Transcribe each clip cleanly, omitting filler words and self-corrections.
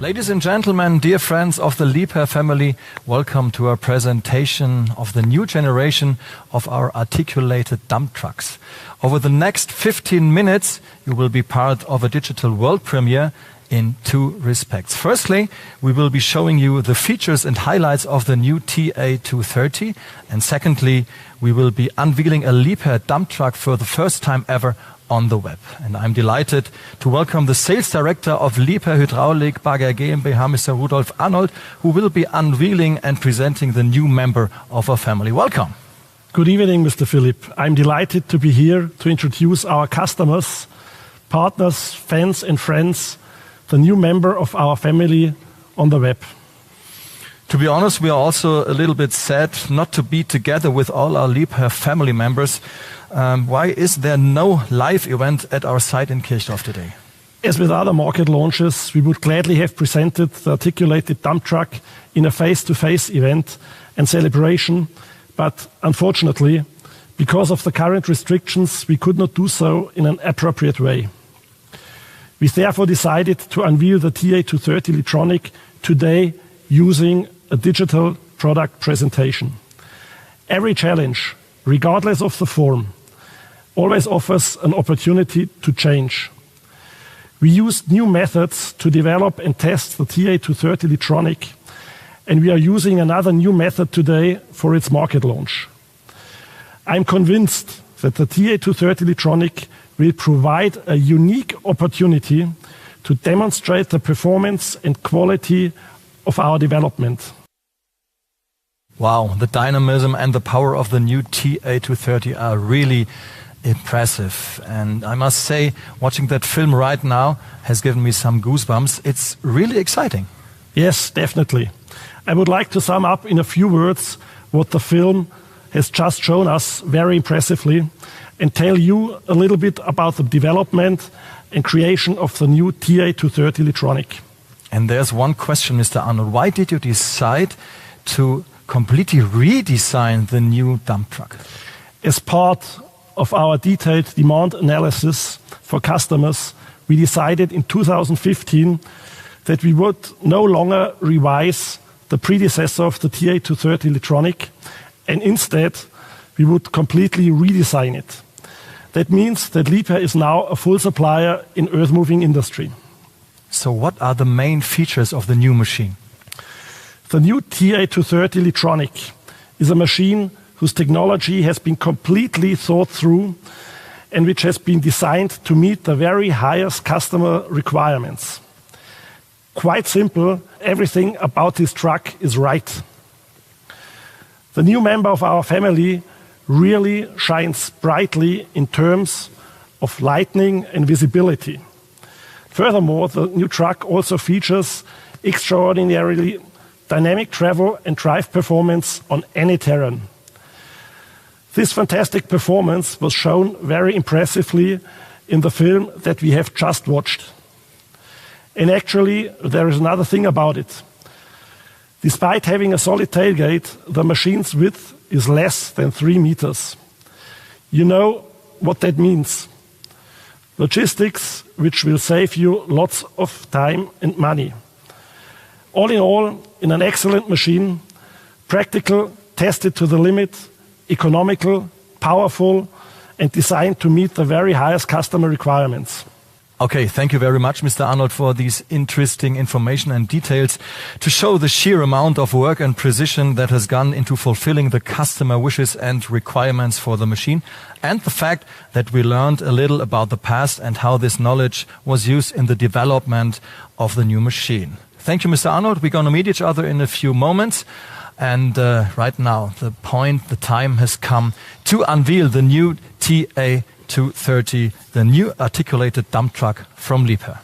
Ladies and gentlemen, dear friends of the Liebherr family, welcome to our presentation of the new generation of our articulated dump trucks. Over the next 15 minutes, you will be part of a digital world premiere in two respects. Firstly, we will be showing you the features and highlights of the new TA230. And secondly, we will be unveiling a Liebherr dump truck for the first time ever on the web. And I'm delighted to welcome the sales director of Liebherr Hydraulik Bagger GmbH, Mr. Rudolf Arnold, who will be unveiling and presenting the new member of our family. Welcome. Good evening, Mr. Philipp. I'm delighted to be here to introduce our customers, partners, fans and friends, the new member of our family on the web. To be honest, we are also a little bit sad not to be together with all our Liebherr family members. Why is there no live event at our site in Kirchdorf today? As with other market launches, we would gladly have presented the articulated dump truck in a face-to-face event and celebration, but unfortunately, because of the current restrictions, we could not do so in an appropriate way. We therefore decided to unveil the TA230 Litronic today using a digital product presentation. Every challenge, regardless of the form, always offers an opportunity to change. We used new methods to develop and test the TA230 Litronic, and we are using another new method today for its market launch. I'm convinced that the TA230 Litronic will provide a unique opportunity to demonstrate the performance and quality of our development. Wow, the dynamism and the power of the new TA230 are really impressive. And I must say, watching that film right now has given me some goosebumps. It's really exciting. Yes, definitely. I would like to sum up in a few words what the film has just shown us very impressively and tell you a little bit about the development and creation of the new TA230 Litronic. And there's one question, Mr. Arnold. Why did you decide to completely redesign the new dump truck? As part of our detailed demand analysis for customers, we decided in 2015 that we would no longer revise the predecessor of the TA230 Litronic, and instead we would completely redesign it. That means that Liebherr is now a full supplier in earthmoving industry. So what are the main features of the new machine? The new TA230 Litronic is a machine whose technology has been completely thought through and which has been designed to meet the very highest customer requirements. Quite simple, everything about this truck is right. The new member of our family really shines brightly in terms of lighting and visibility. Furthermore, the new truck also features extraordinarily dynamic travel and drive performance on any terrain. This fantastic performance was shown very impressively in the film that we have just watched. And actually, there is another thing about it. Despite having a solid tailgate, the machine's width is less than 3 meters. You know what that means. Logistics, which will save you lots of time and money. All in all, in an excellent machine, practical, tested to the limit, economical, powerful, and designed to meet the very highest customer requirements. Okay, thank you very much, Mr. Arnold, for these interesting information and details to show the sheer amount of work and precision that has gone into fulfilling the customer wishes and requirements for the machine, and the fact that we learned a little about the past and how this knowledge was used in the development of the new machine. Thank you, Mr. Arnold. We're going to meet each other in a few moments. And right now, the time has come to unveil the new TA230, the new articulated dump truck from Liebherr.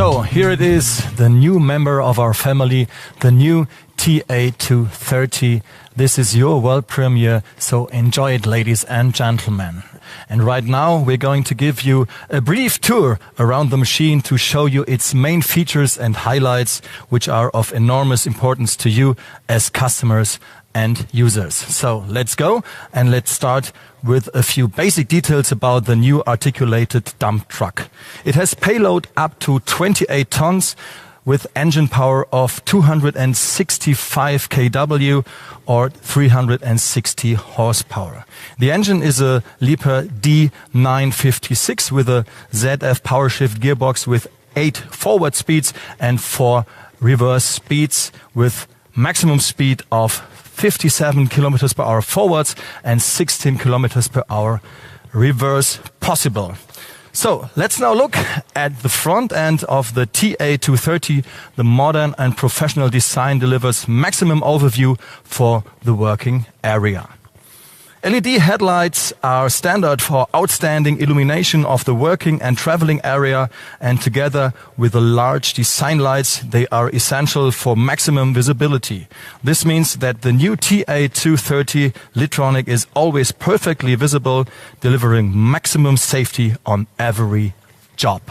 So here it is, the new member of our family, the new TA230 This is your world premiere, so enjoy it, ladies and gentlemen. And right now we're going to give you a brief tour around the machine to show you its main features and highlights, which are of enormous importance to you as customers and users. So let's go, and let's start with a few basic details about the new articulated dump truck. It has payload up to 28 tons with engine power of 265 kW or 360 horsepower. The engine is a Liebherr D956 with a ZF power shift gearbox with 8 forward speeds and 4 reverse speeds with maximum speed of 57 kilometers per hour forwards and 16 kilometers per hour reverse possible. So let's now look at the front end of the TA230. The modern and professional design delivers maximum overview for the working area. LED headlights are standard for outstanding illumination of the working and traveling area, and together with the large design lights, they are essential for maximum visibility. This means that the new TA230 Litronic is always perfectly visible, delivering maximum safety on every job.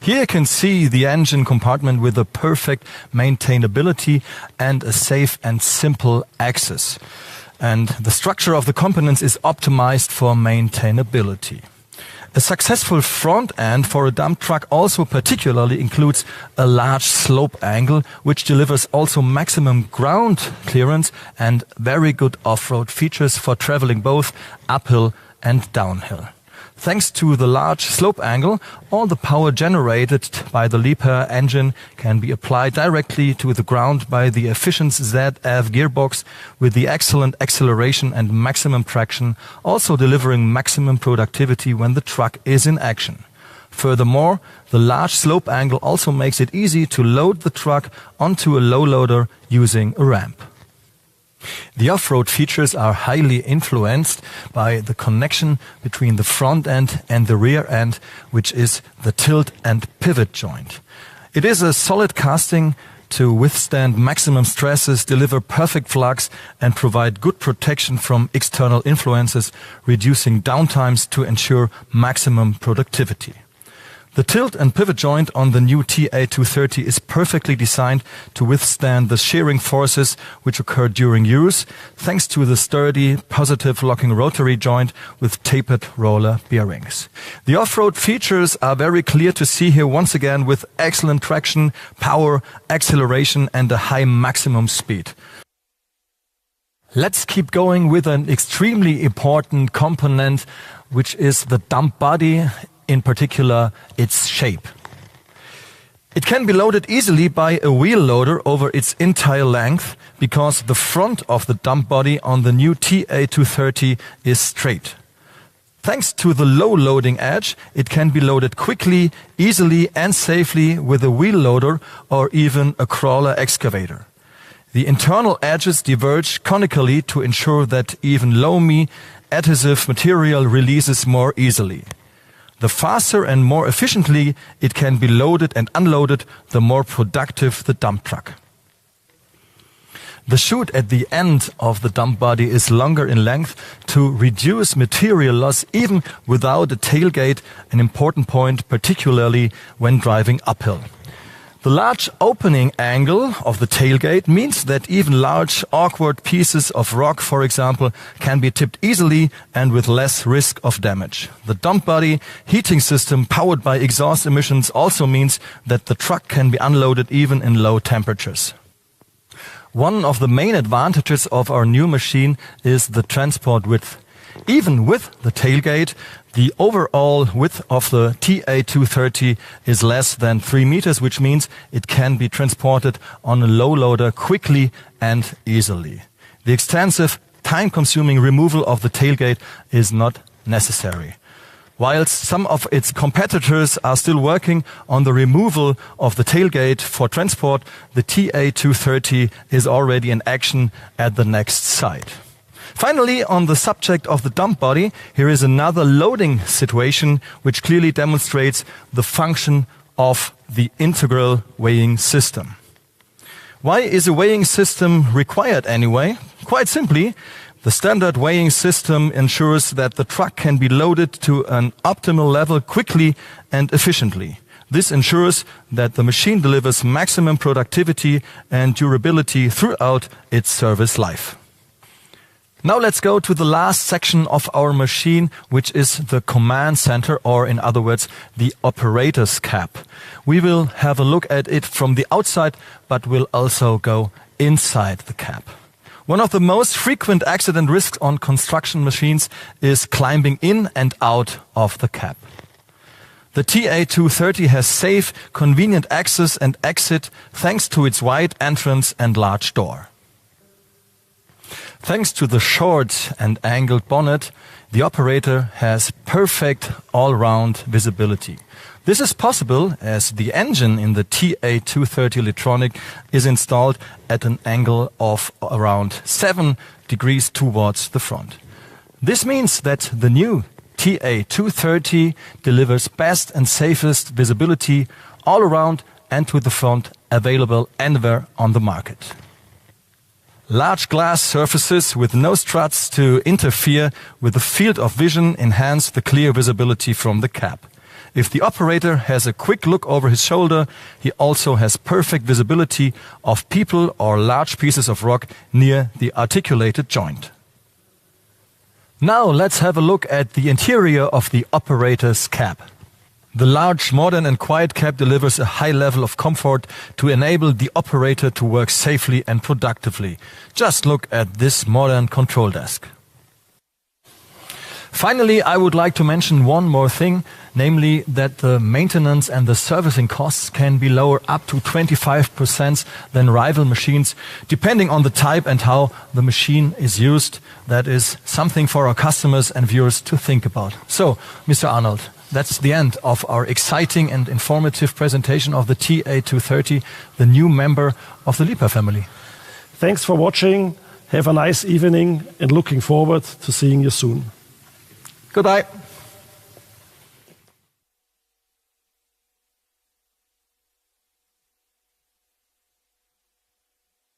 Here you can see the engine compartment with a perfect maintainability and a safe and simple access. And the structure of the components is optimized for maintainability. A successful front end for a dump truck also particularly includes a large slope angle, which delivers also maximum ground clearance and very good off-road features for traveling both uphill and downhill. Thanks to the large slope angle, all the power generated by the Liebherr engine can be applied directly to the ground by the efficient ZF gearbox with the excellent acceleration and maximum traction, also delivering maximum productivity when the truck is in action. Furthermore, the large slope angle also makes it easy to load the truck onto a low loader using a ramp. The off-road features are highly influenced by the connection between the front end and the rear end, which is the tilt and pivot joint. It is a solid casting to withstand maximum stresses, deliver perfect flux, and provide good protection from external influences, reducing downtimes to ensure maximum productivity. The tilt and pivot joint on the new TA230 is perfectly designed to withstand the shearing forces which occur during use, thanks to the sturdy, positive locking rotary joint with tapered roller bearings. The off-road features are very clear to see here once again with excellent traction, power, acceleration and a high maximum speed. Let's keep going with an extremely important component, which is the dump body. In particular, its shape. It can be loaded easily by a wheel loader over its entire length because the front of the dump body on the new TA230 is straight. Thanks to the low loading edge, it can be loaded quickly, easily and safely with a wheel loader or even a crawler excavator. The internal edges diverge conically to ensure that even loamy adhesive material releases more easily. The faster and more efficiently it can be loaded and unloaded, the more productive the dump truck. The chute at the end of the dump body is longer in length to reduce material loss even without a tailgate, an important point particularly when driving uphill. The large opening angle of the tailgate means that even large, awkward pieces of rock, for example, can be tipped easily and with less risk of damage. The dump body heating system powered by exhaust emissions also means that the truck can be unloaded even in low temperatures. One of the main advantages of our new machine is the transport width. Even with the tailgate, the overall width of the TA230 is less than 3 meters, which means it can be transported on a low loader quickly and easily. The extensive, time-consuming removal of the tailgate is not necessary. Whilst some of its competitors are still working on the removal of the tailgate for transport, the TA230 is already in action at the next site. Finally, on the subject of the dump body, here is another loading situation which clearly demonstrates the function of the integral weighing system. Why is a weighing system required anyway? Quite simply, the standard weighing system ensures that the truck can be loaded to an optimal level quickly and efficiently. This ensures that the machine delivers maximum productivity and durability throughout its service life. Now let's go to the last section of our machine, which is the command center, or in other words, the operator's cab. We will have a look at it from the outside, but we'll also go inside the cab. One of the most frequent accident risks on construction machines is climbing in and out of the cab. The TA230 has safe, convenient access and exit thanks to its wide entrance and large door. Thanks to the short and angled bonnet, the operator has perfect all-round visibility. This is possible as the engine in the TA230 Litronic is installed at an angle of around 7 degrees towards the front. This means that the new TA230 delivers best and safest visibility all around and to the front, available anywhere on the market. Large glass surfaces with no struts to interfere with the field of vision enhance the clear visibility from the cab. If the operator has a quick look over his shoulder, he also has perfect visibility of people or large pieces of rock near the articulated joint. Now let's have a look at the interior of the operator's cab. The large, modern and quiet cab delivers a high level of comfort to enable the operator to work safely and productively. Just look at this modern control desk. Finally, I would like to mention one more thing, namely that the maintenance and the servicing costs can be lower up to 25% than rival machines, depending on the type and how the machine is used. That is something for our customers and viewers to think about. So, Mr. Arnold, that's the end of our exciting and informative presentation of the TA230, the new member of the Liebherr family. Thanks for watching. Have a nice evening and looking forward to seeing you soon. Goodbye.